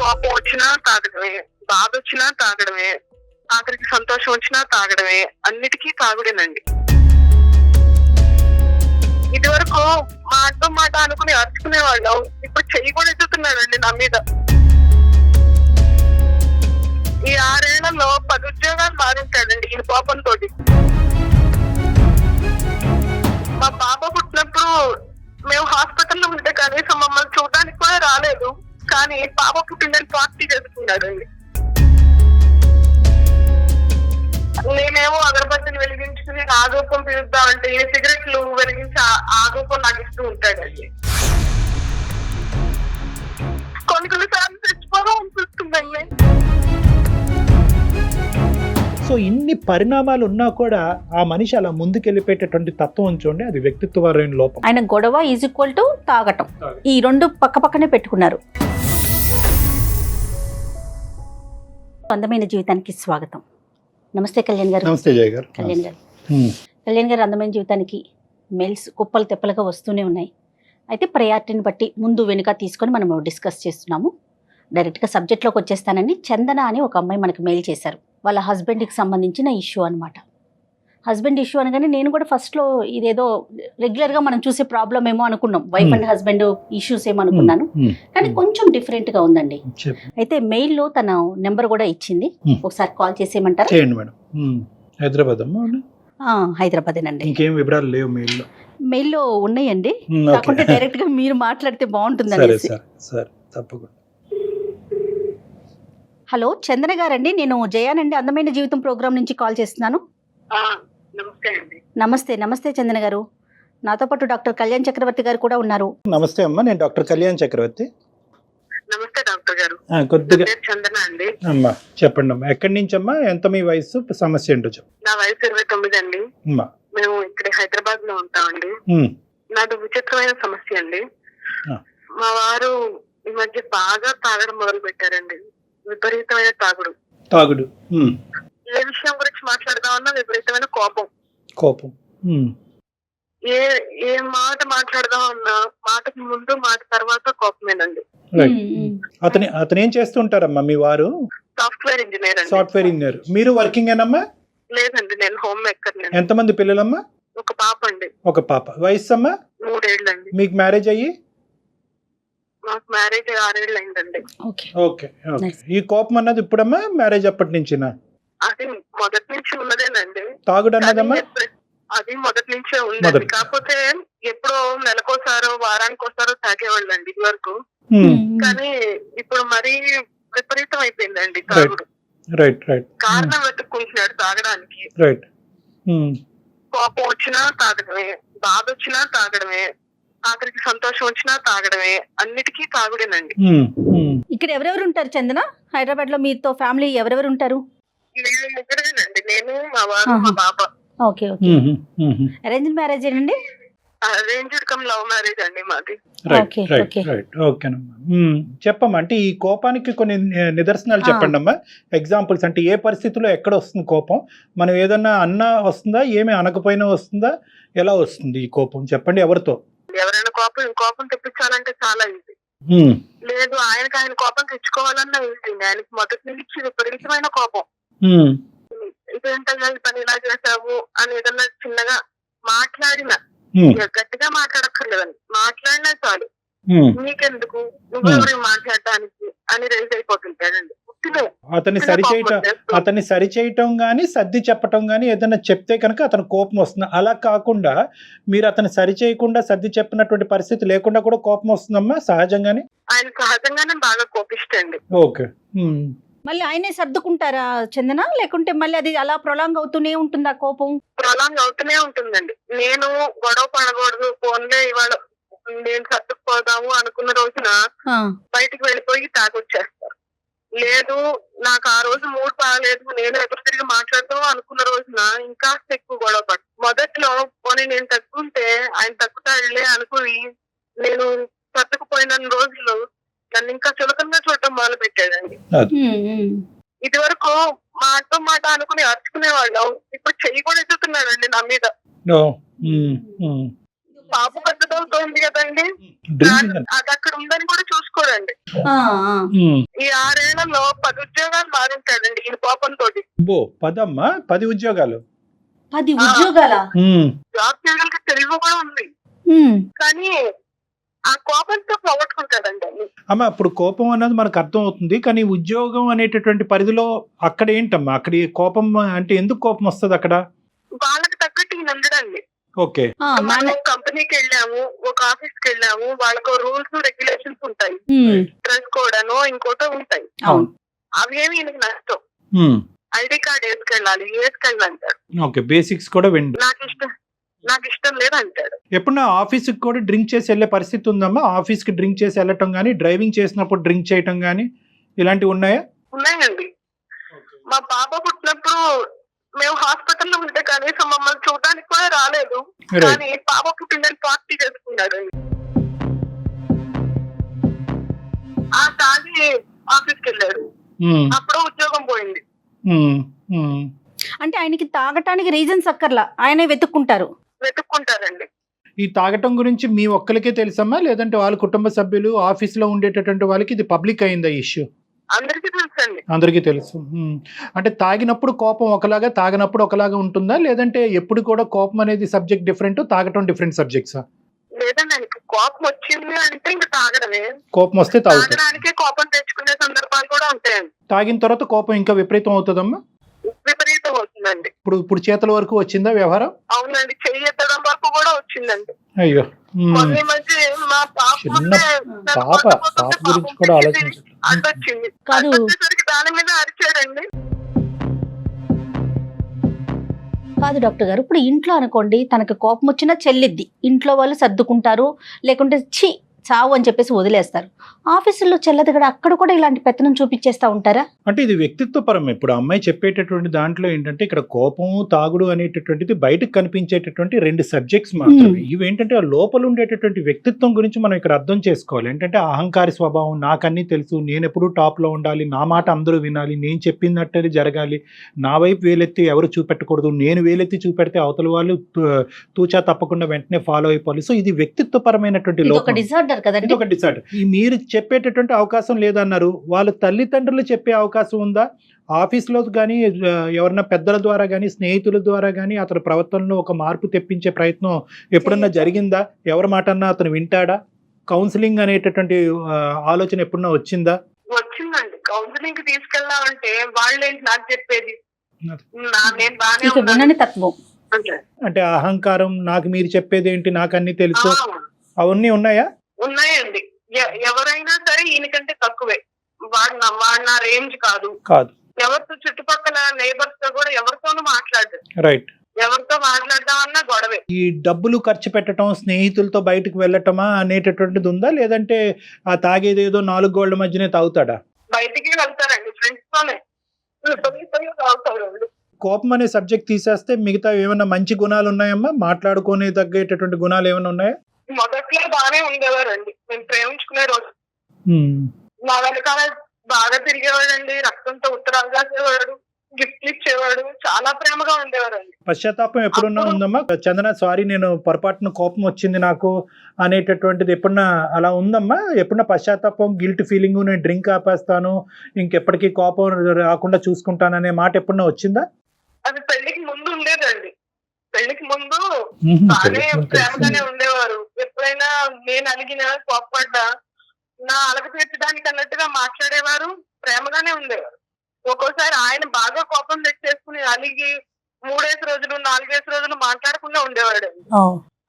కోపం వచ్చినా తాగడమే, బాధ వచ్చినా తాగడమే, ఆఖరికి సంతోషం వచ్చినా తాగడమే, అన్నిటికీ తాగుడేనండి. ఇది వరకు మాట అనుకుని అరుచుకునే వాళ్ళం, ఇప్పుడు చెయ్యి కూడా ఎత్తుతున్నాడండి నా మీద. ఈ 6 ఏళ్లలో 10 ఉద్యోగాలు మారింటాడండి ఈ కోపంతో. మా బాబు పుట్టినప్పుడు మేము హాస్పిటల్లో ఉంటే కనీసం మమ్మల్ని చూడడానికి కూడా రాలేదు, కానీ పాప పుట్టిందని పార్టీ చేసుకున్నాడండి. నేనేమో అగరబత్తిని వెలిగించుకుని ఆగోపం పిలుద్దామంటే సిగరెట్లు వెలిగించి ఆగోపం నాకు ఇస్తూ ఉంటాడండి. కొన్నిసార్లు చచ్చిపోదాం అనిపిస్తుందండి. సో ఇన్ని పరిణామాలు ఉన్నా కూడా ఆ మనిషి అలా ముందుకెళ్ళిపోయేటటువంటి తత్వం చూడండి, అది వ్యక్తిత్వపరమైన లోపం. ఆయన గొడవ ఈజ్ ఈక్వల్ టు తాగటం, ఈ రెండు పక్క పక్కనే పెట్టుకున్నారు. అందమైన జీవితానికి స్వాగతం. నమస్తే కళ్యాణ్ గారు. నమస్తే జయ గారు. కళ్యాణ్ గారు, అందమైన జీవితానికి మెయిల్స్ కుప్పలు తెప్పలుగా వస్తూనే ఉన్నాయి. అయితే ప్రయారిటీని బట్టి ముందు వెనుక తీసుకొని మనం డిస్కస్ చేస్తున్నాము. డైరెక్ట్గా సబ్జెక్ట్లోకి వచ్చేస్తానని చందన అని ఒక అమ్మాయి మనకి మెయిల్ చేశారు. వాళ్ళ హస్బెండ్కి సంబంధించిన ఇష్యూ అనమాట. హస్బెండ్ ఇష్యూ అనగానే నేను కూడా ఫస్ట్లో ఇదేదో రెగ్యులర్గా మనం చూసే ప్రాబ్లం ఏమో అనుకున్నాం, వైఫ్ అండ్ హస్బెండ్ ఇష్యూస్ ఏమో అనుకున్నాను, కానీ కొంచెం డిఫరెంట్గా ఉందండి. అయితే మెయిల్లో తన నెంబర్ కూడా ఇచ్చింది, ఒకసారి కాల్ చేసేయమంటారా? చేయండి మేడం. హైదరాబాద్ హైదరాబాదేనండి. ఇంకేం వివరాలు లేవు మెయిల్లో? మెయిల్లో ఉన్నాయండి, కాకుంటే డైరెక్ట్గా మీరు మాట్లాడితే బాగుంటుంది. తప్పకుండా. హలో చందన గారండి, నేను జయానండి, అందమైన జీవితం ప్రోగ్రామ్ నుంచి కాల్ చేస్తున్నాను. నమస్తే చందన గారు. నాతో పాటు డాక్టర్ కళ్యాణ్ చక్రవర్తి గారు కూడా ఉన్నారు. నమస్తే అమ్మా, నేను డాక్టర్ కళ్యాణ్ చక్రవర్తి. నమస్తే డాక్టర్ గారు. కొద్దిగా చందన అండి. అమ్మా చెప్పండి అమ్మా, ఎక్కడి నుంచి అమ్మా, ఎంత మీ వయసు, సమస్య ఏంటో చెప్పు. నా వయసు 29 అండి. మేము ఇక్కడ హైదరాబాద్ లో ఉంటామండి. నాది విచిత్రమైన సమస్య అండి. మా వారు ఈ మధ్య బాగా తాగడం మొదలు పెట్టారండి, విపరీతమైన తాగుడు. ఏ విషయం గురించి మాట్లాడదామన్నా విపరీతమైన కోపం. ఏ మాట మాట్లాడదామన్నా మాటకి ముందు మాట తర్వాత కోపమేనండి. అతను ఏం చేస్తుంటారమ్మా మీ వారు? Software engineer. మీరు వర్కింగ్ ఏనమ్మా? లేదండి, నేను హోమ్ మేకర్. ఎంతమంది పిల్లలమ్మా? ఒక పాప అండి. ఒక పాప. వయసు అమ్మా? 3 ఏళ్ళండి. మీకు మ్యారేజ్ అయ్యి? మాకు మ్యారేజ్ 6 ఏళ్ళు అయిందండి. ఓకే. ఈ కోపం అన్నది ఇప్పుడమ్మా, మ్యారేజ్ అప్పటి నుంచినా? అది మొదటి నుంచి ఉన్నదేనండి. తాగుడు అన్నదమ్మా? అది మొదటి నుంచే ఉందండి, కాకపోతే ఎప్పుడో నెలకోసారో వారానికోసారో తాగేవాళ్ళండి ఇది వరకు. కానీ ఇప్పుడు మరీ విపరీతం అయిపోయిందండి తాగుడు. కారణం వెతుక్కుంటున్నాడు తాగడానికి. కోపం వచ్చినా తాగడమే, బాధ వచ్చినా తాగడమే, ఆఖరికి సంతోషం వచ్చినా తాగడమే, అన్నిటికీ తాగుడేనండి. ఇక్కడ ఎవరెవరు ఉంటారు చందన? హైదరాబాద్ లో మీతో ఫ్యామిలీ ఎవరెవరు ఉంటారు? మేము ముగ్గురేనండి, నేను, మా వారు, మా బాబా. ఓకే. అరేంజ్డ్ మ్యారేజ్ అండి? అరేంజ్డ్ కమ్ లవ్ మ్యారేజ్ అండి మాది. చెప్పమ్మా, అంటే ఈ కోపానికి కొన్ని నిదర్శనాలు చెప్పండి అమ్మా, ఎగ్జాంపుల్స్. అంటే ఏ పరిస్థితుల్లో ఎక్కడ వస్తుంది కోపం? మనం ఏదన్నా అన్నా వస్తుందా, ఏమి అనకపోయినా వస్తుందా, ఎలా వస్తుంది ఈ కోపం చెప్పండి? ఎవరితో? ఎవరైనా కోపం తెప్పించాలంటే చాలా ఈజీ. లేదు, ఆయన కోపం తెచ్చుకోవాలన్నా ఈజీ. ఆయనకి మొదటి నుంచి విపరీతమైన కోపం. ఇదేంటయ్యా ఈ పని ఇలా చేసావు అని ఏదన్నా చిన్నగా మాట్లాడినా, గట్టిగా మాట్లాడక్కర్లేదని మాట్లాడినా చాలు, నీకెందుకు, నువ్వెవరు మాట్లాడటానికి అని రైజ్ అయిపోతుంటాడండి. అతన్ని సరిచేయటం గానీ సర్ది చెప్పటం గానీ ఏదైనా చెప్తే కనుక అతను కోపం వస్తుంది. అలా కాకుండా మీరు అతను సరిచేయకుండా సర్ది చెప్పినటువంటి పరిస్థితి లేకుండా కూడా కోపం వస్తుందమ్మా సహజంగానే? ఆయన సహజంగానే బాగా కోపిస్తండి. ఓకే. మళ్ళీ ఆయనే సర్దుకుంటారా చందన, లేకుంటే మళ్ళీ అది అలా ప్రొలాంగ్ అవుతూనే ఉంటుందా కోపం? ప్రొలాంగ్ అవుతూనే ఉంటుందండి. నేను గొడవ పడకూడదు, ఫోన్లే ఇవాళ నేను సర్దుకుపోదాము అనుకున్న రోజున బయటికి వెళ్ళిపోయి తాగొచ్చేస్తారు. లేదు, నాకు ఆ రోజు మూడ్ బాగలేదు, నేను ఎదురు తిరిగి మాట్లాడతాము అనుకున్న రోజున ఇంకా ఎక్కువ గొడవ పడు. మొదట్లో పోనీ నేను తగ్గుంటే ఆయన తగ్గుతాడులే అనుకుని నేను సర్దుకుపోయిన రోజులు నన్ను ఇంకా చులకంగా చూడటం మొదలు పెట్టాడండి. ఇది వరకు మాట అనుకుని అరుచుకునే వాళ్ళం, ఇప్పుడు చెయ్యి కూడా ఎత్తుతున్నాడండి నా మీద. పాప పెద్దదంతో ఉంది కదండి, డ్రింకింగ్ అది అక్కడ ఉందని కూడా చూసుకోడండి. ఈ 6 ఏళ్లలో 10 ఉద్యోగాలు మారుంటాడండి ఈ కోపంతో. 10 ఉద్యోగాలు 10 ఉద్యోగాల జాబ్ చేయడానికి తెలివి కూడా ఉంది, కానీ ఆ కోపంతో పోగొట్టుకుంటాడండి అన్ని. అమ్మా ఇప్పుడు కోపం అన్నది మనకు అర్థం అవుతుంది, కానీ ఉద్యోగం అనేటటువంటి పరిధిలో అక్కడ ఏంటమ్మా, అక్కడ ఈ కోపం అంటే ఎందుకు కోపం వస్తుంది అక్కడ? వాళ్ళకి తగ్గట్టు ఈయన ఉండడండి. ఓకే, మనం కంపెనీకి వెళ్ళాము, ఒక ఆఫీస్ కి వెళ్ళాము, వాళ్ళకు రూల్స్ రెగ్యులేషన్స్ ఉంటాయి, డ్రెస్ కోడ్ అనో ఇంకోటో ఉంటాయి, అవేమి ఈయనకి నష్టం. ఐడి కార్డ్ వేసుకెళ్ళాలి, వేసుకెళ్ళాలంటాడు. ఓకే, బేసిక్స్ కూడా వెండి. నాకు ఇష్టం లేదు అంటాడు. ఎప్పుడన్నా ఆఫీస్ కి కూడా డ్రింక్ చేసి వెళ్ళే పరిస్థితి ఉందమ్మా? ఆఫీస్ కి డ్రింక్ చేసి వెళ్ళటం గానీ, డ్రైవింగ్ చేసినప్పుడు డ్రింక్ చేయటం గానీ ఇలాంటివి ఉన్నాయా? ఉన్నాయండి. మా పాప పుట్టినప్పుడు మేము హాస్పిటల్లో ఉంటే కనీసం మమ్మల్ని చూడడానికి కూడా రాలేదు, కానీ పాప పుట్టిందని పార్టీ చేసుకున్నాడు. ఆ తాగి ఆఫీస్కి వెళ్ళాడు, అప్పుడు ఉద్యోగం పోయింది. అంటే ఆయనకి తాగటానికి రీజన్స్ అక్కర్లా, ఆయనే వెతుక్కుంటారండి. ఈ తాగటం గురించి మీ ఒక్కరికే తెలుసమ్మా, లేదంటే వాళ్ళ కుటుంబ సభ్యులు ఆఫీస్ లో ఉండేటటువంటి వాళ్ళకి ఇది పబ్లిక్ అయిందా ఇష్యూ? అందరికీ తెలుసండి. అందరికీ తెలుసు. అంటే తాగినప్పుడు కోపం ఒకలాగా, తాగినప్పుడు ఒకలాగా ఉంటుందా, లేదంటే ఎప్పుడు కూడా కోపం అనేది సబ్జెక్ట్ డిఫరెంట్, తాగటం డిఫరెంట్ సబ్జెక్ట్సా? లేదండి, ఆయనకి కోపం వచ్చింది అంటే ఇంకా తాగడమే. కోపం వస్తే తాగడానికి కోపం తెచ్చుకునే సందర్భాలు కూడా ఉంటాయండి. తాగిన తర్వాత కోపం ఇంకా విపరీతం అవుతుందమ్మా? విపరీతం అవుతుందండి. ఇప్పుడు చేతుల వరకు వచ్చిందా వ్యవహారం? అవునండి, చెయ్యి ఎత్తడం వరకు కూడా వచ్చిందండి. అయ్యో, కొన్ని మధ్య మా పాప గురించి కూడా ఆలోచించాలి. అడ్డొచ్చింది, అడ్డొచ్చేసరికి దాని మీద అరిచాడండి. కాదు డాక్టర్ గారు, ఇప్పుడు ఇంట్లో అనుకోండి తనకు కోపం వచ్చినా చెల్లిద్ది, ఇంట్లో వాళ్ళు సర్దుకుంటారు, లేకుంటే ఛీ చావు అని చెప్పేసి వదిలేస్తారు. ఆఫీసుల్లో చెల్లదు కూడా, అక్కడ కూడా ఇలాంటి పెత్తనం చూపించేస్తా ఉంటారా? అంటే ఇది వ్యక్తిత్వ పరం. ఇప్పుడు అమ్మాయి చెప్పేటటువంటి దాంట్లో ఏంటంటే ఇక్కడ కోపము, తాగుడు అనేటటువంటిది బయటకు కనిపించేటటువంటి 2 సబ్జెక్ట్స్ మాత్రమే. ఇవేంటంటే లోపల ఉండేటటువంటి వ్యక్తిత్వం గురించి మనం ఇక్కడ అర్థం చేసుకోవాలి. ఏంటంటే అహంకారి స్వభావం, నాకన్నీ తెలుసు, నేను ఎప్పుడూ టాప్ లో ఉండాలి, నా మాట అందరూ వినాలి, నేను చెప్పినట్టే జరగాలి, నా వైపు వేలెత్తి ఎవరు చూపెట్టకూడదు, నేను వేలెత్తి చూపెడితే అవతల వాళ్ళు తూచా తప్పకుండా వెంటనే ఫాలో అయిపోవాలి. సో ఇది వ్యక్తిత్వ పరమైనటువంటి లోపం. ఇది ఒక డిసార్డర్. మీరు చెప్పేటటువంటి అవకాశం లేదన్నారు, వాళ్ళ తల్లిదండ్రులు చెప్పే అవకాశం ఉందా? ఆఫీస్లో కానీ, ఎవరన్నా పెద్దల ద్వారా కానీ, స్నేహితుల ద్వారా కానీ అతని ప్రవర్తనలో ఒక మార్పు తెప్పించే ప్రయత్నం ఎప్పుడన్నా జరిగిందా? ఎవరి మాట అన్నా అతను వింటాడా? కౌన్సిలింగ్ అనేటటువంటి ఆలోచన ఎప్పుడన్నా వచ్చిందా? వచ్చిందండి. కౌన్సిలింగ్ కి తీసుకెళ్లామంటే వాళ్ళేంటి నాకు చెప్పేది, అంటే అహంకారం, నాకు మీరు చెప్పేది ఏంటి, నాకు అన్ని తెలుసు, అవన్నీ ఉన్నాయా? ఉన్నాయండి. ఎవరైనా సరే ఈయనకంటే తక్కువే, వాడు నా రేంజ్ కాదు. ఎవరితో చుట్టుపక్కల నైబర్స్ తో కూడా ఎవరితోనూ మాట్లాడదు. రైట్. ఎవరితో మాట్లాడదామన్నా గొడవే. ఈ డబ్బులు ఖర్చు పెట్టడం, స్నేహితులతో బయటకు వెళ్ళటమా అనేటటువంటిది ఉందా, లేదంటే ఆ తాగేది ఏదో 4 గోళ్ల మధ్యనే తాగుతాడా? బయటికి వెళ్తారండి, ఫ్రెండ్స్ తోనే తాగుతాడు. కోపం అనే సబ్జెక్ట్ తీసేస్తే మిగతా ఏమైనా మంచి గుణాలు ఉన్నాయమ్మా? మాట్లాడుకునే తగ్గేటటువంటి గుణాలు ఏమైనా ఉన్నాయా? మొదట్లో బాగానే ఉండేవారండి, మేము ప్రేమించుకునే రోజు. మా వెనకాల బాగా తిరిగేవాడండి, రక్తంతో ఉత్తరాలు రాసేవాడు, గిఫ్ట్లు ఇచ్చేవాడు, చాలా ప్రేమగా ఉండేవారండి. పశ్చాత్తాపం ఎప్పుడున్నా ఉందమ్మా? చందన, సారీ నేను పొరపాటున కోపం వచ్చింది నాకు అనేటటువంటిది ఎప్పుడన్నా అలా ఉందమ్మా? ఎప్పుడన్నా పశ్చాత్తాపం, గిల్ట్ ఫీలింగ్, నేను డ్రింక్ ఆపేస్తాను, ఇంకెప్పటికీ కోపం రాకుండా చూసుకుంటాను అనే మాట ఎప్పుడన్నా వచ్చిందా? అది పెళ్లికి ముందు ఉండేదండి. పెళ్లికి ముందు బాగానే ప్రేమగానే ఉండేవారు. ఎప్పుడైనా నేను అలిగినా, కోపపడ్డా నా అలగ తీర్చడానికి అన్నట్టుగా మాట్లాడేవారు, ప్రేమగానే ఉండేవారు. ఒక్కోసారి ఆయన బాగా కోపం తెచ్చేసుకుని అలిగి 3 రోజులు 4 రోజులు మాట్లాడకుండా ఉండేవాడు.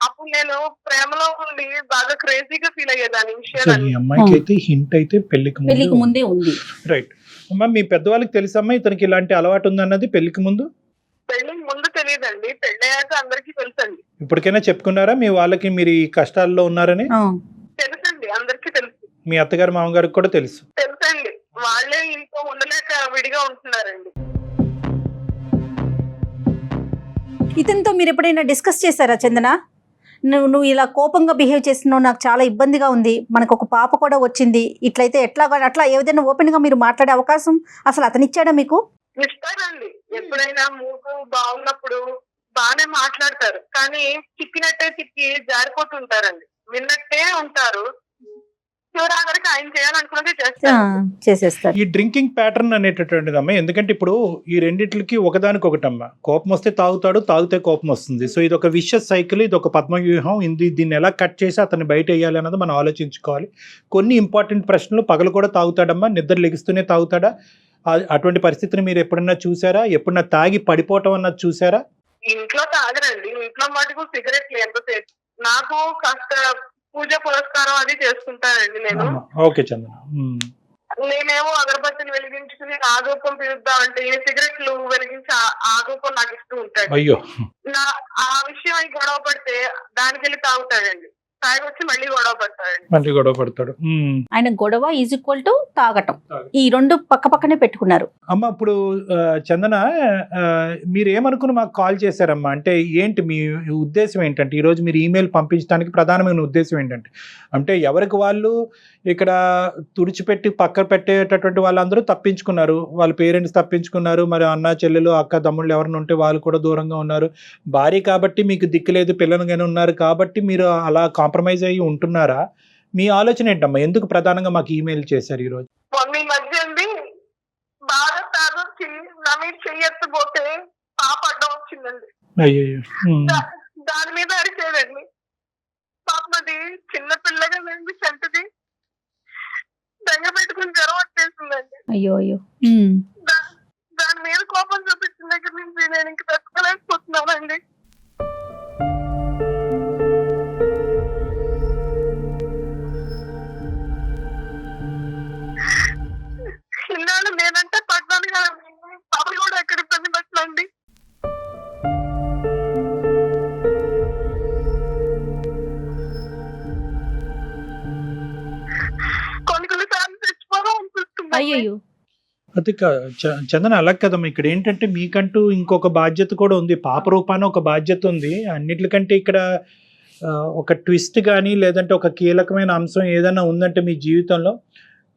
అప్పుడు నేను ప్రేమలో ఉండి బాగా క్రేజీగా ఫీల్ అయ్యేదాన్ని విషయాలు. అమ్మాయికి అయితే హింట్ అయితే పెళ్లికి ముందే ఉంది. రైట్ అమ్మా, మీ పెద్దవాళ్ళకి తెలుసమ్మా ఇతనికి ఇలాంటి అలవాటు ఉందన్నది? పెళ్లికి ముందు తెలియదండి, పెళ్ళయ్యాక అందరికీ తెలుసండి. ఇప్పటికైనా చెప్పుకున్నారా మీ వాళ్ళకి మీరు ఈ కష్టాల్లో ఉన్నారని? తెలుసండి, అందరికీ తెలుసు. మీ అత్తగారు, మామగారికి కూడా తెలుసండి. వాళ్ళే ఇంట్లో ఉండలేక విడిగా ఉంటున్నారండి. ఇతనితో మీరు ఎప్పుడైనా డిస్కస్ చేశారా చందన? నువ్వు ఇలా కోపంగా బిహేవ్ చేస్తున్నావు, నాకు చాలా ఇబ్బందిగా ఉంది, మనకు ఒక పాప కూడా వచ్చింది, ఇట్లయితే ఎట్లా అట్లా ఏదైనా ఓపెన్ గా మీరు మాట్లాడే అవకాశం అసలు అతను ఇచ్చాడా మీకు? ఇస్తారండి. ఎప్పుడైనా మూడు బాగున్నప్పుడు బాగానే మాట్లాడతారు, కానీ తిప్పినట్టే తిప్పి జారిపోతుంటారండి. విన్నట్టే ఉంటారు. చివరాఖరికి ఆయన చేయాలనుకున్నది చేస్తారు. చేసేస్తారు. ఈ డ్రింకింగ్ ప్యాటర్న్ అనేటటువంటిది అమ్మ, ఎందుకంటే ఇప్పుడు ఈ రెండిట్లకి ఒకదానికొకటమ్మ. కోపం వస్తే తాగుతాడు, తాగితే కోపం వస్తుంది. సో ఇది ఒక విషస్ సైకిల్, ఇది ఒక పద్మవ్యూహం. దీన్ని ఎలా కట్ చేసి అతన్ని బయట వేయాలి అన్నది మనం ఆలోచించుకోవాలి. కొన్ని ఇంపార్టెంట్ ప్రశ్నలు. పగలు కూడా తాగుతాడమ్మా, నిద్ర లెగిస్తూనే తాగుతాడా? అటువంటి పరిస్థితిని మీరు ఎప్పుడన్నా చూసారా? ఎప్పుడన్నా తాగి పడిపోవటం అన్నది చూసారా? ఇంట్లో తాగరండి, ఇంట్లో మటుకు సిగరెట్లు ఎంతసేపు. నాకు కాస్త పూజ పురస్కారం అది చేసుకుంటానండి నేను. ఓకే చందన. నేనేమో అగరబత్తిని వెలిగించుకుని ఆ ధూపం పిలుద్దామంటే ఈ సిగరెట్లు వెలిగించి ఆ ధూపం నాకు ఇస్తూ ఉంటాడు. అయ్యో, ఆ విషయం అయి గొడవ పడితే దానికి వెళ్ళి తాగుతాడండి. తాగి వచ్చి మళ్ళీ గొడవ పడతాడు. ఆయన గొడవ ఈజ్ ఈక్వల్ టు తాగటం. ఈ రెండు పక్క పక్కనే పెట్టుకున్నారు. అమ్మ ఇప్పుడు చందన, మీరు ఏమనుకుని మాకు కాల్ చేశారమ్మా? అంటే ఏంటి మీ ఉద్దేశం ఏంటంటే, ఈరోజు మీరు ఈమెయిల్ పంపించడానికి ప్రధానమైన ఉద్దేశం ఏంటంటే, అంటే ఎవరికి వాళ్ళు ఇక్కడ తుడిచిపెట్టి పక్కన పెట్టేటటువంటి వాళ్ళందరూ తప్పించుకున్నారు, వాళ్ళ పేరెంట్స్ తప్పించుకున్నారు, మరి అన్న చెల్లెలు అక్క తమ్ముళ్ళు ఎవరైనా ఉంటే వాళ్ళు కూడా దూరంగా ఉన్నారు. భార్య కాబట్టి మీకు దిక్కులేదు, పిల్లలుగానే ఉన్నారు కాబట్టి మీరు అలా కాంప్రమైజ్ అయ్యి ఉంటున్నారా? మీ ఆలోచన ఏంటమ్మా? ఎందుకు ప్రధానంగా మాకు ఈమెయిల్ చేశారు ఈరోజు? ఈ మధ్య అండి బాగా తాగొచ్చి నా మీద చెయ్యెత్తపోతే పాప అడ్డం వచ్చిందండి. అయ్యో, దాని మీద అరిచేదండి. పాపది చిన్న పిల్లగా నేను చెంటది దంగ పెట్టుకుని జ్వరం వచ్చేసిందండి. అయ్యో అయ్యో. దాని మీద కోపం చూపించిన దగ్గర నుంచి నేను ఇంక తట్టుకోలేకపోతున్నానండి. ఇన్నాళ్ళు నేనంటే పడ్డాను కదా, పాప కూడా ఎక్కడ ఇబ్బంది పెట్టండి. కొన్నిసార్లు తెచ్చిపోదాం అనిపిస్తుంది. అయ్యో, అది చందన అలా కదమ్మా. ఇక్కడ ఏంటంటే మీకంటూ ఇంకొక బాధ్యత కూడా ఉంది, పాప రూపాన ఒక బాధ్యత ఉంది. అన్నిటికంటే ఇక్కడ ఒక ట్విస్ట్ కానీ లేదంటే ఒక కీలకమైన అంశం ఏదైనా ఉందంటే మీ జీవితంలో,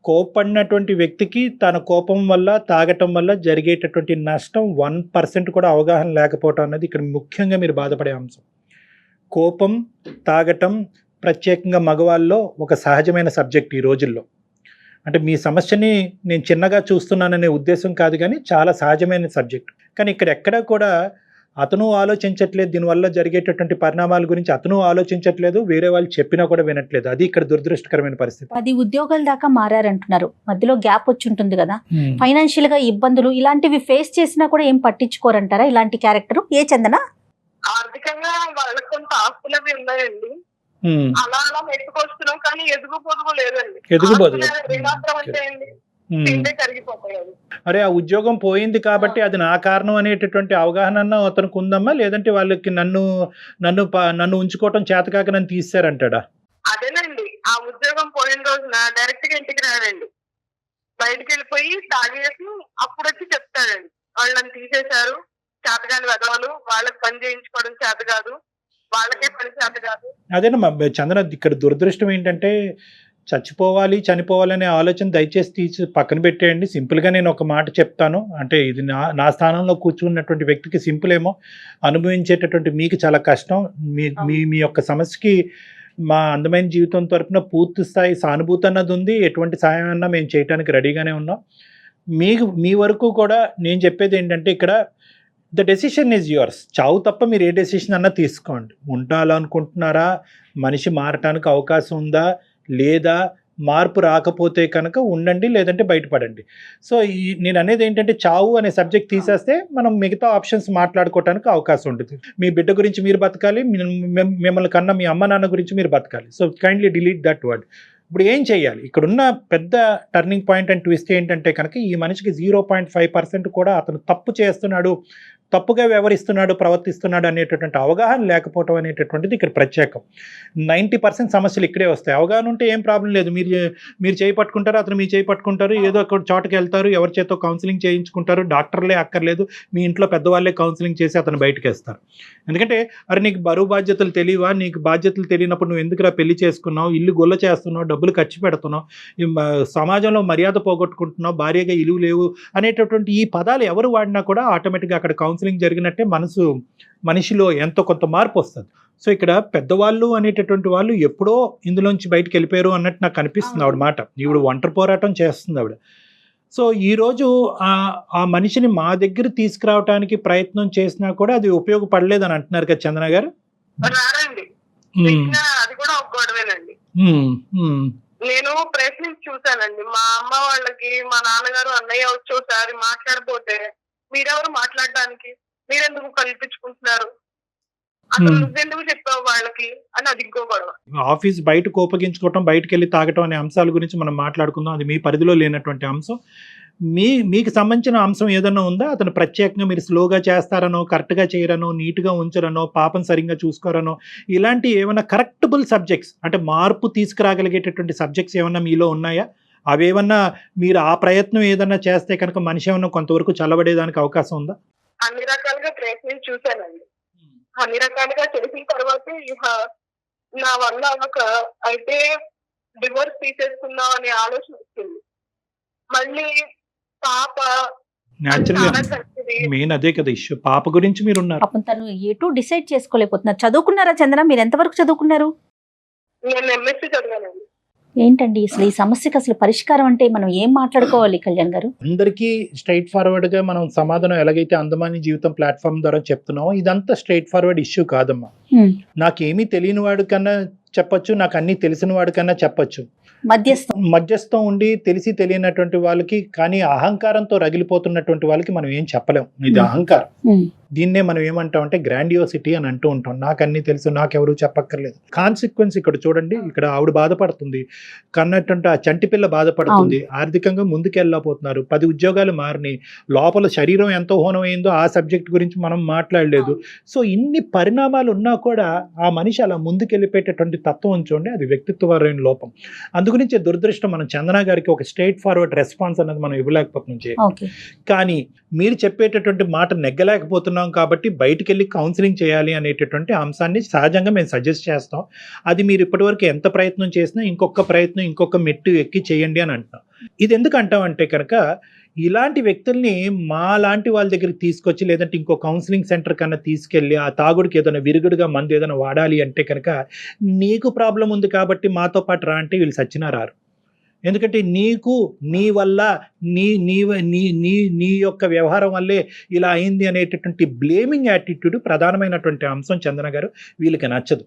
కోపడినటువంటి వ్యక్తికి తన కోపం వల్ల తాగటం వల్ల జరిగేటటువంటి నష్టం 1% కూడా అవగాహన లేకపోవటం అన్నది ఇక్కడ ముఖ్యంగా మీరు బాధపడే అంశం. కోపం, తాగటం ప్రత్యేకంగా మగవాళ్ళలో ఒక సహజమైన సబ్జెక్ట్ ఈ రోజుల్లో. అంటే మీ సమస్యని నేను చిన్నగా చూస్తున్నాననే ఉద్దేశం కాదు, కానీ చాలా సహజమైన సబ్జెక్ట్. కానీ ఇక్కడ ఎక్కడా కూడా అతను ఆలోచించట్లేదు, దీనివల్ల జరిగేటటువంటి పరిణామాల గురించి అతను ఆలోచించట్లేదు, వేరే వాళ్ళు చెప్పినా కూడా వినట్లేదు. అది ఇక్కడ దురదృష్టకరమైన పరిస్థితి. 10 ఉద్యోగాల దాకా మారారంటున్నారు, మధ్యలో గ్యాప్ వచ్చి ఉంటుంది కదా, ఫైనాన్షియల్ గా ఇబ్బందులు ఇలాంటివి ఫేస్ చేసినా కూడా ఏం పట్టించుకోరంటారా ఇలాంటి క్యారెక్టర్? ఏ చందన? ఆర్థికంగా వాళ్ళకి కొంత ఆస్తులు అవి ఉన్నాయండి, అలా అలా మెట్టుకొస్తున్నాం, కానీ ఎదుగు పొదుగు లేదండి. అరే ఆ ఉద్యోగం పోయింది కాబట్టి అది నా కారణం అనేటటువంటి అవగాహన అతనికి ఉందమ్మా? లేదంటే వాళ్ళకి నన్ను ఉంచుకోవటం చేతకాక నన్ను తీసారంటాడా? అదేనండి, ఆ ఉద్యోగం పోయిన రోజున డైరెక్ట్ గా ఇంటికి రాడండి, బయటికి వెళ్ళిపోయి తాగేసి అప్పుడు వచ్చి చెప్తాడండి, వాళ్ళని తీసేశారు, చేతగాని వెదవాళ్ళు, వాళ్ళకి పని చేయించుకోవడం చేత కాదు, వాళ్ళకే పని చేత కాదు. అదేనమ్మా చందన, ఇక్కడ దురదృష్టం ఏంటంటే చచ్చిపోవాలి చనిపోవాలనే ఆలోచన దయచేసి తీసి పక్కన పెట్టేయండి. సింపుల్గా నేను ఒక మాట చెప్తాను, అంటే ఇది నా స్థానంలో కూర్చున్నటువంటి వ్యక్తికి సింపుల్ ఏమో, అనుభవించేటటువంటి మీకు చాలా కష్టం. మీ యొక్క సమస్యకి మా అందమైన జీవితం తరపున పూర్తి స్థాయి సానుభూతి అన్నది ఉంది, ఎటువంటి సహాయం అన్నా మేము చేయడానికి రెడీగానే ఉన్నాం. మీ వరకు కూడా నేను చెప్పేది ఏంటంటే, ఇక్కడ ద డెసిషన్ ఈజ్ యువర్స్. చావు తప్ప మీరు ఏ డెసిషన్ అన్నా తీసుకోండి. ఉండాలనుకుంటున్నారా, మనిషి మారటానికి అవకాశం ఉందా లేదా, మార్పు రాకపోతే కనుక ఉండండి, లేదంటే బయటపడండి. సో నేను అనేది ఏంటంటే, చావు అనే సబ్జెక్ట్ తీసేస్తే మనం మిగతా ఆప్షన్స్ మాట్లాడుకోవడానికి అవకాశం ఉంటుంది. మీ బిడ్డ గురించి మీరు బతకాలి, మిమ్మల్ని కన్నా మీ అమ్మ నాన్న గురించి మీరు బతకాలి. So kindly delete that word. ఇప్పుడు ఏం చేయాలి? ఇక్కడున్న పెద్ద టర్నింగ్ పాయింట్ అండ్ ట్విస్ట్ ఏంటంటే కనుక, ఈ మనిషికి 0.5% కూడా అతను తప్పు చేస్తున్నాడు, తప్పుగా వ్యవహరిస్తున్నాడు, ప్రవర్తిస్తున్నాడు అనేటటువంటి అవగాహన లేకపోవడం అనేటటువంటిది ఇక్కడ ప్రత్యేకం. 90% సమస్యలు ఇక్కడే వస్తాయి. అవగాహన ఉంటే ఏం ప్రాబ్లం లేదు, మీరు చేయి పట్టుకుంటారు, అతను మీ చేయి పట్టుకుంటారు, ఏదో ఒక చోటకి వెళ్తారు, ఎవరి చేతో కౌన్సిలింగ్ చేయించుకుంటారు, డాక్టర్లే అక్కర్లేదు, మీ ఇంట్లో పెద్దవాళ్ళే కౌన్సిలింగ్ చేసి అతను బయటకు వేస్తారు. ఎందుకంటే అరే నీకు బరువు బాధ్యతలు తెలియవా, నీకు బాధ్యతలు తెలియనప్పుడు నువ్వు ఎందుకురా పెళ్లి చేసుకున్నావు, ఇల్లు గొల్ల చేస్తున్నావు, డబ్బులు ఖర్చు పెడుతున్నావు, సమాజంలో మర్యాద పోగొట్టుకుంటున్నావు, భార్యగా ఇలువ లేవు అనేటటువంటి ఈ పదాలు ఎవరు వాడినా కూడా ఆటోమేటిక్గా అక్కడ కౌన్సిలింగ్ జరిగినట్టే మనిషిలో ఎంతో కొంత మార్పు వస్తుంది. సో ఇక్కడ పెద్దవాళ్ళు అనేటటువంటి వాళ్ళు ఎప్పుడో ఇందులోంచి బయటకు వెళ్ళిపోయారు అన్నట్టు నాకు అనిపిస్తుంది ఆవిడ మాట. ఈవిడ ఒంటరి పోరాటం చేస్తుంది ఆవిడ. సో ఈరోజు ఆ మనిషిని మా దగ్గర తీసుకురావడానికి ప్రయత్నం చేసినా కూడా అది ఉపయోగపడలేదని అంటున్నారు కదా చందన గారు. రారండి, అది కూడా ఒక గొడవేనండి. నేను ప్రయత్నించి చూసానండి. మా అమ్మ వాళ్ళకి మా నాన్నగారు అన్నయ్య వచ్చి ఒకసారి మాట్లాడిపోతే, మీరెవరు మాట్లాడడానికి, మీరెందుకు కల్పించుకుంటున్నారు, అసలు నువ్వెందుకు చెప్పావు వాళ్ళకి అని అది ఇంకో గొడవ. ఆఫీస్ బయట కోపగించుకోవటం, బయటకు వెళ్ళి తాగటం అనే అంశాల గురించి మనం మాట్లాడుకుందాం. అది మీ పరిధిలో లేనటువంటి అంశం. మీకు సంబంధించిన అంశం ఏదన్నా ఉందా? అతను ప్రత్యేకంగా మీరు స్లోగా చేస్తారనో, కరెక్ట్గా చేయరనో, నీట్గా ఉంచరనో, పాపం సరిగ్గా చూసుకోరనో, ఇలాంటి ఏమైనా కరెక్టబుల్ సబ్జెక్ట్స్ అంటే మార్పు తీసుకురాగలిగేటటువంటి సబ్జెక్ట్స్ ఏమన్నా మీలో ఉన్నాయా? అవేమన్నా మీరు ఆ ప్రయత్నం ఏదన్నా చేస్తే కనుక మనిషి ఏమన్నా కొంతవరకు చల్లబడేదానికి అవకాశం ఉందా? అన్ని రకాలుగా ప్రయత్నించి చూశానండి. అన్ని రకాలుగా చేసిన తర్వాత నా వల్ల ఒక అయితే డివోర్స్ తీసేసుకుందాం అనే ఆలోచన వచ్చింది. మళ్ళీ పాప మెయిన్ అదే కదా ఇష్యూ. పాప గురించి మీరు ఉన్నారు. పాపం తను ఎటు డిసైడ్ చేసుకోలేకపోతున్నారు. చదువుకున్నారా చంద్ర? మీరు ఎంతవరకు చదువుకున్నారు? నేను ఎంఎస్సీ చదివానండి. ఏంటండి అసలు ఈ సమస్యకి అసలు పరిష్కారం అంటే మనం ఏం మాట్లాడుకోవాలి కళ్యాణ్ గారు? అందరికీ స్ట్రైట్ ఫార్వర్డ్ గా మనం సమాధానం ఎలాగైతే అందమాని జీవితం ప్లాట్ఫామ్ ద్వారా చెప్తున్నామో ఇదంతా స్ట్రైట్ ఫార్వర్డ్ ఇష్యూ కాదమ్మా. నాకేమీ తెలియని వాడు కన్నా చెప్పొచ్చు, నాకు అన్ని తెలిసిన వాడి కన్నా చెప్పొచ్చు. మధ్యస్థం ఉండి తెలిసి తెలియనటువంటి వాళ్ళకి, కానీ అహంకారంతో రగిలిపోతున్నటువంటి వాళ్ళకి మనం ఏం చెప్పలేం. ఇది అహంకారం. దీన్నే మనం ఏమంటామంటే గ్రాండియోసిటీ అని అంటూ ఉంటాం. నాకు అన్ని తెలుసు, నాకెవరు చెప్పక్కర్లేదు. కాన్సిక్వెన్స్ ఇక్కడ చూడండి. ఇక్కడ ఆవిడ బాధపడుతుంది, కన్నటువంటి ఆ చంటి పిల్ల బాధపడుతుంది, ఆర్థికంగా ముందుకెళ్ళకపోతున్నారు, 10 ఉద్యోగాలు మారినాయి, లోపల శరీరం ఎంతో హోనమైందో ఆ సబ్జెక్ట్ గురించి మనం మాట్లాడలేదు. సో ఇన్ని పరిణామాలు ఉన్నా కూడా ఆ మనిషి అలా ముందుకెళ్ళిపోయేటటువంటి తత్వం చూడండి, అది వ్యక్తిత్వపరమైన లోపం. అందుగురించి దురదృష్టం మనం చందన గారికి ఒక స్ట్రైట్ ఫార్వర్డ్ రెస్పాన్స్ అనేది మనం ఇవ్వలేకపోతున్నాం. కానీ మీరు చెప్పేటటువంటి మాట నెగ్గలేకపోతున్నాం కాబట్టి బయటికి వెళ్ళి కౌన్సిలింగ్ చేయాలి అనేటటువంటి అంశాన్ని సహజంగా మేము సజెస్ట్ చేస్తాం. అది మీరు ఇప్పటివరకు ఎంత ప్రయత్నం చేసినా ఇంకొక మెట్టు ఎక్కి చేయండి అని అంటున్నాం. ఇది ఎందుకు అంటామంటే కనుక ఇలాంటి వ్యక్తుల్ని మా లాంటి వాళ్ళ దగ్గరికి తీసుకొచ్చి, లేదంటే ఇంకో కౌన్సిలింగ్ సెంటర్ కన్నా తీసుకెళ్ళి ఆ తాగుడికి ఏదైనా విరుగుడుగా మందు ఏదైనా వాడాలి అంటే కనుక నీకు ప్రాబ్లం ఉంది కాబట్టి మాతో పాటు రా అంటే వీళ్ళు సచ్చినా రారు. ఎందుకంటే నీకు నీ వల్ల నీ యొక్క వ్యవహారం వల్లే ఇలా అయింది అనేటటువంటి బ్లేమింగ్ యాటిట్యూడ్ ప్రధానమైనటువంటి అంశం చందన గారు వీళ్ళకి నచ్చదు.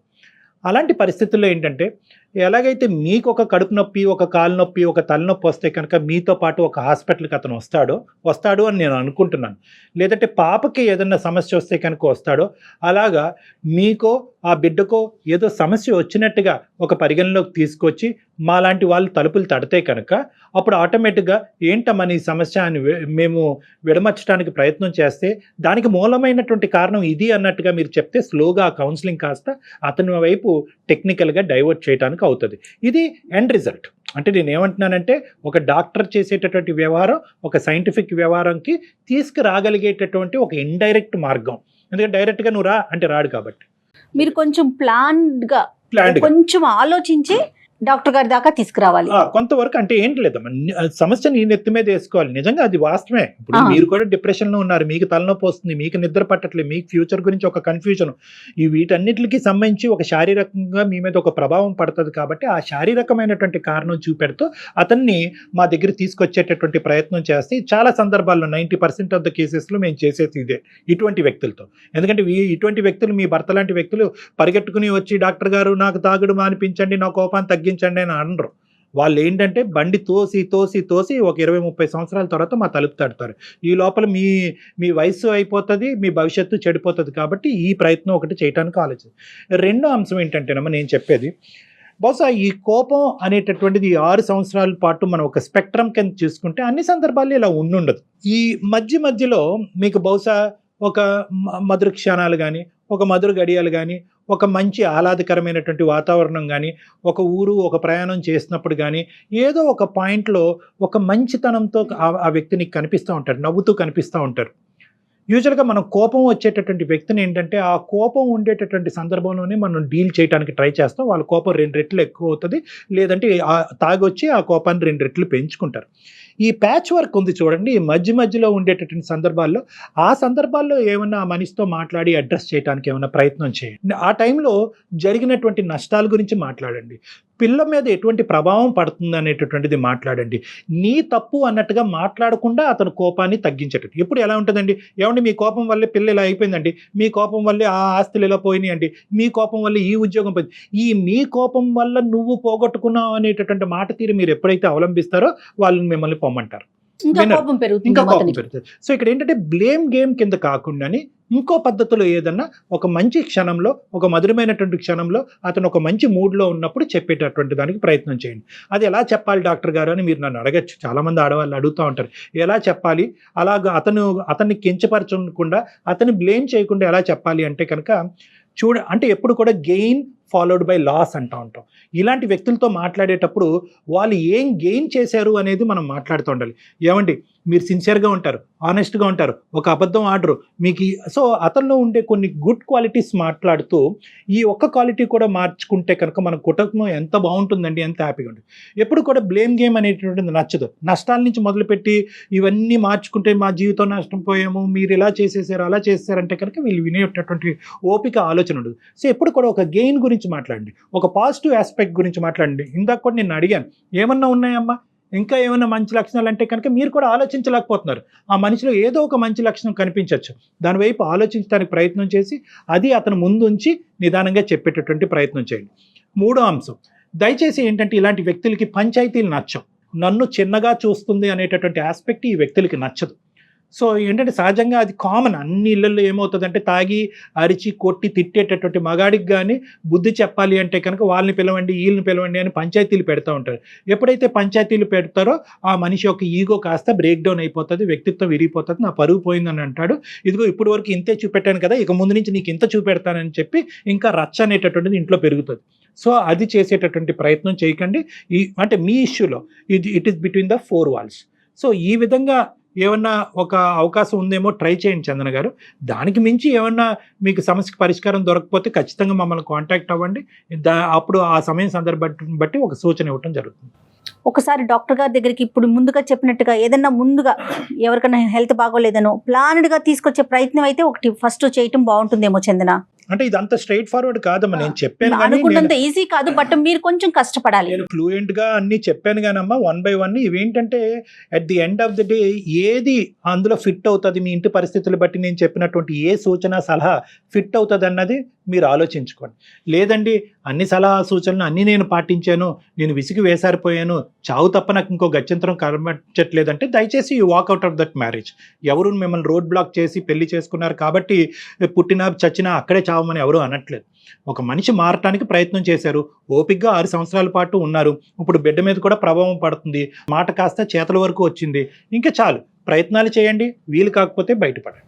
అలాంటి పరిస్థితుల్లో ఏంటంటే ఎలాగైతే మీకు ఒక కడుపు నొప్పి, ఒక కాలు నొప్పి, ఒక తలనొప్పి వస్తే కనుక మీతో పాటు ఒక హాస్పిటల్కి అతను వస్తాడు అని నేను అనుకుంటున్నాను. లేదంటే పాపకి ఏదన్నా సమస్య వస్తే కనుక వస్తాడో, అలాగా మీకో ఆ బిడ్డకో ఏదో సమస్య వచ్చినట్టుగా ఒక పరిగణలోకి తీసుకొచ్చి మాలాంటి వాళ్ళు తలుపులు తడితే కనుక అప్పుడు ఆటోమేటిక్గా ఏంటమ్మా నీ సమస్య అని మేము విడమర్చడానికి ప్రయత్నం చేస్తే దానికి మూలమైనటువంటి కారణం ఇది అన్నట్టుగా మీరు చెప్తే స్లోగా ఆ కౌన్సిలింగ్ కాస్త అతని వైపు టెక్నికల్గా డైవర్ట్ చేయడానికి అవుతుంది. ఇది ఎండ్ రిజల్ట్. అంటే నేను ఏమంటున్నానంటే ఒక డాక్టర్ చేసేటటువంటి వ్యవహారం ఒక సైంటిఫిక్ వ్యవహారంకి తీసుకురాగలిగేటటువంటి ఒక ఇండైరెక్ట్ మార్గం. ఎందుకంటే డైరెక్ట్గా నువ్వు రా అంటే రాడు కాబట్టి మీరు కొంచెం ప్లాన్గా కొంచెం ఆలోచించి డాక్టర్ గారి దాకా తీసుకురావాలి. కొంతవరకు అంటే ఏంటి లేదమ్మా, సమస్య నీ నెత్తి మీద వేసుకోవాలి. నిజంగా అది వాస్తవమే. ఇప్పుడు మీరు కూడా డిప్రెషన్ లో ఉన్నారు, మీకు తలనొప్పి వస్తుంది, మీకు నిద్ర పట్టట్లేదు, మీకు ఫ్యూచర్ గురించి ఒక కన్ఫ్యూజన్, ఈ వీటన్నిటికి సంబంధించి ఒక శారీరకంగా మీ మీద ఒక ప్రభావం పడుతుంది. కాబట్టి ఆ శారీరకమైనటువంటి కారణం చూపెడుతూ అతన్ని మా దగ్గర తీసుకొచ్చేటటువంటి ప్రయత్నం చేస్తే చాలా సందర్భాల్లో 90% ఆఫ్ ద కేసెస్లో మేము చేసేది ఇదే ఇటువంటి వ్యక్తులతో. ఎందుకంటే ఇటువంటి వ్యక్తులు, మీ భర్త లాంటి వ్యక్తులు పరిగెట్టుకుని వచ్చి డాక్టర్ గారు నాకు తాగుడు మానిపించండి, నా కోపాన్ని తగ్గించండి అని అనరు. వాళ్ళు ఏంటంటే బండి తోసి ఒక 20-30 సంవత్సరాల తర్వాత మా తలుపు తడతారు. ఈ లోపల మీ వయసు అయిపోతుంది, మీ భవిష్యత్తు చెడిపోతుంది. కాబట్టి ఈ ప్రయత్నం ఒకటి చేయడానికి ఆలోచన. రెండో అంశం ఏంటంటేనమ్మా నేను చెప్పేది, బహుశా ఈ కోపం అనేటటువంటిది 6 సంవత్సరాల పాటు మనం ఒక స్పెక్ట్రమ్ కింద చూసుకుంటే అన్ని సందర్భాల్లో ఇలా ఉండదు. ఈ మధ్యలో మీకు బహుశా ఒక మధుర క్షణాలు కానీ, ఒక మధుర గడియాలు కానీ, ఒక మంచి ఆహ్లాదకరమైనటువంటి వాతావరణం కానీ, ఒక ఊరు ఒక ప్రయాణం చేసినప్పుడు కానీ ఏదో ఒక పాయింట్లో ఒక మంచితనంతో ఆ వ్యక్తిని కనిపిస్తూ ఉంటారు, నవ్వుతూ కనిపిస్తూ ఉంటారు. యూజువల్గా మనం కోపం వచ్చేటటువంటి వ్యక్తిని ఏంటంటే ఆ కోపం ఉండేటటువంటి సందర్భంలోనే మనం డీల్ చేయడానికి ట్రై చేస్తాం. వాళ్ళ కోపం 2 రెట్లు ఎక్కువ అవుతుంది, లేదంటే తాగొచ్చి ఆ కోపాన్ని 2 రెట్లు పెంచుకుంటారు. ఈ ప్యాచ్ వర్క్ ఉంది చూడండి, ఈ మధ్యలో ఉండేటటువంటి సందర్భాల్లో ఆ సందర్భాల్లో ఏమన్నా ఆ మనిషితో మాట్లాడి అడ్రస్ చేయడానికి ఏమైనా ప్రయత్నం చేయండి. ఆ టైంలో జరిగినటువంటి నష్టాల గురించి మాట్లాడండి, పిల్ల మీద ఎటువంటి ప్రభావం పడుతుంది అనేటటువంటిది మాట్లాడండి. నీ తప్పు అన్నట్టుగా మాట్లాడకుండా అతను కోపాన్ని తగ్గించేటట్టు. ఎప్పుడు ఎలా ఉంటుందండి, ఏమండి మీ కోపం వల్లే పిల్ల ఇలా అయిపోయిందండి, మీ కోపం వల్లే ఆ ఆస్తులు ఇలా పోయినాయండి, మీ కోపం వల్ల ఈ ఉద్యోగం పోయింది. ఈ మీ కోపం వల్ల నువ్వు పోగొట్టుకున్నావు అనేటటువంటి మాట తీరు మీరు ఎప్పుడైతే అవలంబిస్తారో వాళ్ళు మిమ్మల్ని పొమ్మంటారు. ఇంకా వినరు. కోపం పెరుగుతుంది ఇంకా కోపం అతనికి. పెరుగుతుంది. సో ఇక్కడ ఏంటంటే బ్లేమ్ గేమ్ కింద కాకుండాని ఇంకో పద్ధతిలో ఏదన్నా ఒక మంచి క్షణంలో, ఒక మధురమైనటువంటి క్షణంలో అతను ఒక మంచి మూడ్లో ఉన్నప్పుడు చెప్పేటటువంటి దానికి ప్రయత్నం చేయండి. అది ఎలా చెప్పాలి డాక్టర్ గారు అని మీరు నన్ను అడగచ్చు. చాలామంది ఆడవాళ్ళు అడుగుతూ ఉంటారు, ఎలా చెప్పాలి, అలాగా అతన్ని కించపరచకుండా, అతన్ని బ్లేమ్ చేయకుండా ఎలా చెప్పాలి అంటే కనుక అంటే ఎప్పుడు కూడా గెయిన్ ఫాలోడ్ బై లాస్ అంటూ ఉంటాం. ఇలాంటి వ్యక్తులతో మాట్లాడేటప్పుడు వాళ్ళు ఏం గెయిన్ చేశారు అనేది మనం మాట్లాడుతూ ఉండాలి. ఏమండి మీరు సిన్సియర్గా ఉంటారు, ఆనెస్ట్గా ఉంటారు, ఒక అబద్ధం ఆడరు మీకు. సో అతనిలో ఉండే కొన్ని గుడ్ క్వాలిటీస్ మాట్లాడుతూ ఈ ఒక్క క్వాలిటీ కూడా మార్చుకుంటే కనుక మన కుటుంబం ఎంత బాగుంటుందండి, ఎంత హ్యాపీగా ఉంటుంది. ఎప్పుడు కూడా బ్లేమ్ గేమ్ అనేటువంటిది నచ్చదు. నష్టాల నుంచి మొదలుపెట్టి ఇవన్నీ మార్చుకుంటే మా జీవితం నష్టం పోయాము, మీరు ఇలా చేసేసారు అలా చేసేసారంటే కనుక వీళ్ళు వినేటటువంటి ఓపిక ఆలోచన ఉండదు. సో ఎప్పుడు కూడా ఒక గెయిన్ గురించి మాట్లాడండి, ఒక పాజిటివ్ ఆస్పెక్ట్ గురించి మాట్లాడండి. ఇందాక కూడా నేను అడిగాను ఏమన్నా ఉన్నాయమ్మా, ఇంకా ఏమైనా మంచి లక్షణాలు అంటే కనుక మీరు కూడా ఆలోచించలేకపోతున్నారు. ఆ మనిషిలో ఏదో ఒక మంచి లక్షణం కనిపించవచ్చు, దానివైపు ఆలోచించడానికి ప్రయత్నం చేసి అది అతను ముందుంచి నిదానంగా చెప్పేటటువంటి ప్రయత్నం చేయండి. మూడో అంశం, దయచేసి ఏంటంటే ఇలాంటి వ్యక్తులకి పంచాయతీలు నచ్చవు. నన్ను చిన్నగా చూస్తుంది అనేటటువంటి ఆస్పెక్ట్ ఈ వ్యక్తులకి నచ్చదు. సో ఏంటంటే సహజంగా అది కామన్, అన్ని ఇళ్లలో ఏమవుతుందంటే తాగి అరిచి కొట్టి తిట్టేటటువంటి మగాడికి కానీ బుద్ధి చెప్పాలి అంటే కనుక వాళ్ళని పిలవండి వీళ్ళని పిలవండి అని పంచాయతీలు పెడతా ఉంటారు. ఎప్పుడైతే పంచాయతీలు పెడతారో ఆ మనిషి యొక్క ఈగో కాస్త బ్రేక్ డౌన్ అయిపోతుంది, వ్యక్తిత్వం విరిగిపోతుంది, నా పరువు పోయిందని అంటాడు. ఇదిగో ఇప్పుడు వరకు ఇంతే చూపెట్టాను కదా, ఇక ముందు నుంచి నీకు ఇంత చూపెడతానని చెప్పి ఇంకా రచ్చ అనేటటువంటిది ఇంట్లో పెరుగుతుంది. సో అది చేసేటటువంటి ప్రయత్నం చేయకండి. అంటే మీ ఇష్యూలో it is between the 4 walls. So ఈ విధంగా ఏమన్నా ఒక అవకాశం ఉందేమో ట్రై చేయండి చందన గారు. దానికి మించి ఏమన్నా మీకు సమస్యకి పరిష్కారం దొరకకపోతే ఖచ్చితంగా మమ్మల్ని కాంటాక్ట్ అవ్వండి. అప్పుడు ఆ సమయం సందర్భాన్ని బట్టి ఒక సూచన ఇవ్వటం జరుగుతుంది. ఒకసారి డాక్టర్ గారి దగ్గరికి ఇప్పుడు ముందుగా చెప్పినట్టుగా ఏదన్నా ముందుగా ఎవరికైనా హెల్త్ బాగోలేదనో ప్లాన్డ్గా తీసుకొచ్చే ప్రయత్నం అయితే ఒకటి ఫస్ట్ చేయటం బాగుంటుందేమో చందన. అంటే ఇదంతా స్ట్రైట్ ఫార్వర్డ్ కాదమ్మా, నేను చెప్పాను అనుకున్నంత ఈజీ కాదు, బట్ మీరు కొంచెం కష్టపడాలి. నేను ఫ్లూయెంట్ గా అన్ని చెప్పాను కానమ్మా, 1 by 1. ఇవేంటంటే at the end of the day ఏది అందులో ఫిట్ అవుతుంది, మీ ఇంటి పరిస్థితులు బట్టి నేను చెప్పినటువంటి ఏ సూచన సలహా ఫిట్ అవుతుంది అన్నది మీరు ఆలోచించుకోండి. లేదండి అన్ని సలహా సూచనలు అన్నీ నేను పాటించాను, నేను విసిగి వేసారిపోయాను, చావు తప్ప నాకు ఇంకో గత్యంతరం కనిపించట్లేదంటే దయచేసి you walk out of that marriage. ఎవరు మిమ్మల్ని రోడ్ బ్లాక్ చేసి పెళ్లి చేసుకున్నారు కాబట్టి పుట్టినా చచ్చినా అక్కడే చావమని ఎవరు అనట్లేదు. ఒక మనిషి మారటానికి ప్రయత్నం చేశారు, ఓపికగా 6 సంవత్సరాల పాటు ఉన్నారు, ఇప్పుడు బిడ్డ మీద కూడా ప్రభావం పడుతుంది, మాట కాస్త చేతల వరకు వచ్చింది, ఇంకా చాలు ప్రయత్నాలు చేయండి, వీలు కాకపోతే బయటపడండి.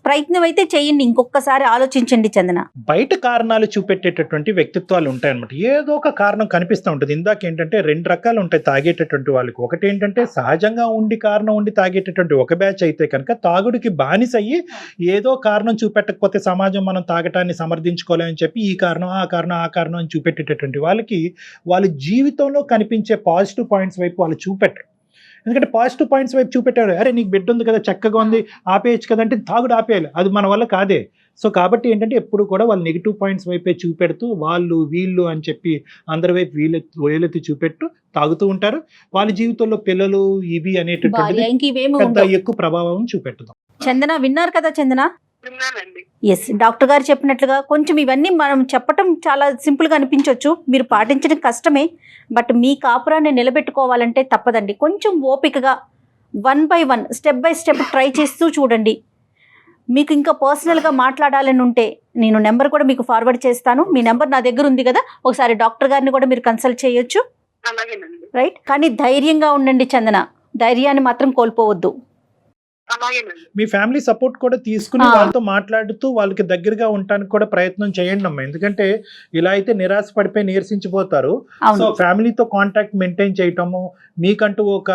ప్రయత్నం అయితే చేయండి, ఇంకొకసారి ఆలోచించండి చందన. బయట కారణాలు చూపెట్టేటటువంటి వ్యక్తిత్వాలు ఉంటాయన్నమాట. ఏదో ఒక కారణం కనిపిస్తూ ఉంటుంది. ఇందాక ఏంటంటే 2 రకాలు ఉంటాయి తాగేటటువంటి వాళ్ళకి. ఒకటి ఏంటంటే సహజంగా కారణం ఉండి తాగేటటువంటి ఒక బ్యాచ్ అయితే కనుక తాగుడికి బానిస అయ్యి ఏదో కారణం చూపెట్టకపోతే సమాజం మనం తాగటాన్ని సమర్థించుకోలేమని చెప్పి ఈ కారణం ఆ కారణం అని చూపెట్టేటటువంటి వాళ్ళకి వాళ్ళ జీవితంలో కనిపించే పాజిటివ్ పాయింట్స్ వైపు వాళ్ళు చూపెట్టరు. ఎందుకంటే పాజిటివ్ పాయింట్స్ వైపు చూపెట్టారు, అరే నీకు బిడ్డ ఉంది కదా, చక్కగా ఉంది, ఆపేయచ్చు కదంటే తాగుడు ఆపేయాలి, అది మన వల్ల కాదే. సో కాబట్టి ఏంటంటే ఎప్పుడు కూడా వాళ్ళు నెగిటివ్ పాయింట్స్ వైపే చూపెడుతూ వాళ్ళు వీళ్ళు అని చెప్పి అందరి వైపు వేలెత్తి చూపెట్టు తాగుతూ ఉంటారు. వాళ్ళ జీవితంలో పిల్లలు ఇవి అనేటటువంటి ఎక్కువ ప్రభావం చూపెట్టుదాం. చందన విన్నారు కదా చందన? విన్నానండి. ఎస్, డాక్టర్ గారు చెప్పినట్లుగా కొంచెం ఇవన్నీ మనం చెప్పటం చాలా సింపుల్గా అనిపించవచ్చు, మీరు పాటించడం కష్టమే, బట్ మీ కాపురాన్ని నిలబెట్టుకోవాలంటే తప్పదండి. కొంచెం ఓపికగా 1 by 1 step by step try చేస్తూ చూడండి. మీకు ఇంకా పర్సనల్గా మాట్లాడాలని ఉంటే నేను నెంబర్ కూడా మీకు ఫార్వర్డ్ చేస్తాను. మీ నెంబర్ నా దగ్గర ఉంది కదా, ఒకసారి డాక్టర్ గారిని కూడా మీరు కన్సల్ట్ చేయొచ్చు. అలాగేనండి. రైట్, కానీ ధైర్యంగా ఉండండి చందన, ధైర్యాన్ని మాత్రం కోల్పోవద్దు. అలాగేనండి. మీ ఫ్యామిలీ సపోర్ట్ కూడా తీసుకుని ఆ. వాళ్ళతో మాట్లాడుతూ వాళ్ళకి దగ్గరగా ఉండటానికి కూడా ప్రయత్నం చేయండి అమ్మా. ఎందుకంటే ఇలా అయితే నిరాశ పడిపోయి నీరసించిపోతారు. సో అవును ఫ్యామిలీతో కాంటాక్ట్ మెయింటైన్ చేయటము, మీకంటూ ఒక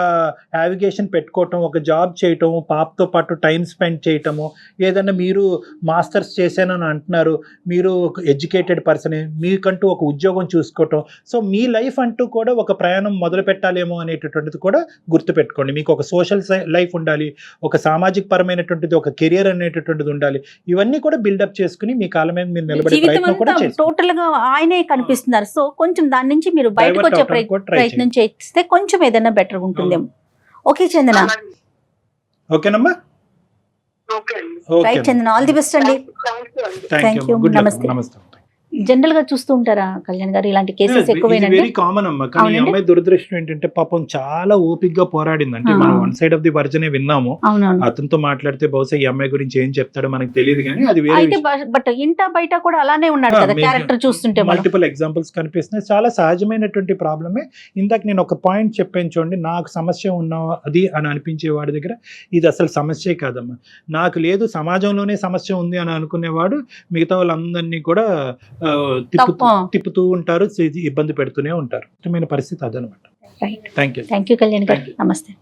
నావిగేషన్ పెట్టుకోవటం, ఒక జాబ్ చేయటము, పాపతో పాటు టైం స్పెండ్ చేయటము, ఏదన్నా మీరు మాస్టర్స్ చేశానని అంటున్నారు, మీరు ఒక ఎడ్యుకేటెడ్ పర్సనే, మీకంటూ ఒక ఉద్యోగం చూసుకోవటం. సో మీ లైఫ్ అంటూ కూడా ఒక ప్రయాణం మొదలు పెట్టాలేమో అనేటటువంటిది కూడా గుర్తుపెట్టుకోండి. మీకు ఒక సోషల్ లైఫ్ ఉండాలి, ఒక సామాజిక పరమైనటువంటిది, ఒక కెరియర్ అనేటటువంటిది ఉండాలి. ఇవన్నీ కూడా బిల్డప్ చేసుకుని మీ కాళ్ళ మీద మీరు నిలబడే జీవితం ప్రయత్నం కూడా అంతా చేస్తారు. టోటల్ గా ఆయనే కనిపిస్తున్నారు. సో కొంచెం దాని నుంచి మీరు బయటకు Divert వచ్చే అవటానికి కూడా try ప్రయత్నం చేస్తే కొంచెం ఏదైనా బెటర్ ఉంటుందేమో. ఓకే చందన, అలాగే. ఓకేనమ్మా? ఓకే అండి. Okay right Chandana, all the best అండి. థ్యాంక్ యూ అండి. Thank Thank you. you. Good luck. నమస్తే. నమస్తే. జనరల్ గా చూస్తూ ఉంటారా కళ్యాణ్ గారు ఇలాంటి కేసెస్ ఎక్కువేనండి? వెరీ కామన్ అమ్మా. కానీ ఈ అవునండి. అమ్మాయి దురదృష్టం ఏంటంటే పాపం చాలా ఓపిక్ పోరాడింది. అంటే ఆ. మనం వన్ సైడ్ ఆఫ్ ది వర్జనే విన్నాము. అవునవును. అతనితో మాట్లాడితే బహుశా ఈ అమ్మాయి గురించి ఏం చెప్తాడో మనకు తెలియదు, కానీ అది వేరే అయితే బట్ ఇంట బయట కూడా అలానే ఉన్నాడు కదా క్యారెక్టర్ చూస్తుంటే మనం. మల్టిపుల్ ఎగ్జాంపుల్స్ కనిపిస్తున్నాయి. చాలా సహజమైనటువంటి ప్రాబ్లమే. ఇందాక నేను ఒక పాయింట్ చెప్పాను చూడండి, నాకు సమస్య ఉన్న అది అని అనిపించే వాడి దగ్గర ఇది అసలు సమస్యే కాదమ్మా. నాకు లేదు, సమాజంలోనే సమస్య ఉంది అని అనుకునేవాడు మిగతా వాళ్ళందరినీ కూడా తిప్పుతూ ఉంటారు, ఇబ్బంది పెడుతూనే ఉంటారు. ఇష్టమైన పరిస్థితి అదనమాట. Right. Thank you. Thank you Kalyan గారు. Thank you. నమస్తే.